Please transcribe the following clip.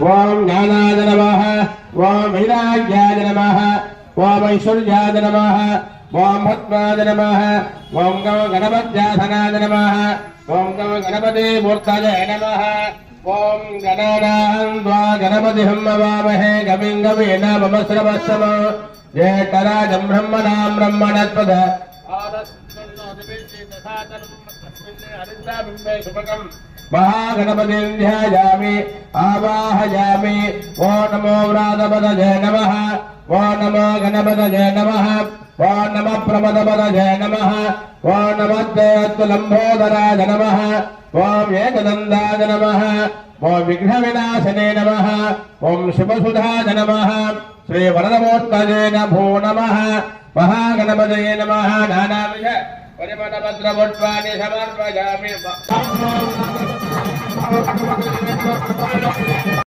ఓం జ్ఞానాయ నమః ఓం వైరాగ్యాయ నమః ఓం ఐశ్వర్యాయ నమః ఓం పద్మాయ నమః ఓం గం గణపత్యాసనాయ నమః ఓం గం గణపతి మూర్తయే నమః ఓం గణానాం ద్వా గణపతిహం వామహే గమిం గమేన మమ శ్రవస్తమ జ్యేష్ఠరాజం బ్రహ్మణాం బ్రహ్మణస్పద महागणपतिं ध्यायामि आवाहयामि ओ नमो व्रातपदये नमः ओ नमो गणपतये नमः ओ नमः प्रमदपदये नमः ओ नमः लम्बोदराय नमः ओम एकदन्दाय नमः ओम विघ्नविनाशने नमः ओम शुभसुधाय नमः श्री वरदमूर्तये नमो नमः महागणपतये नमः नानाविध परिमलपत्रपुष्पाणि समर्पयामि।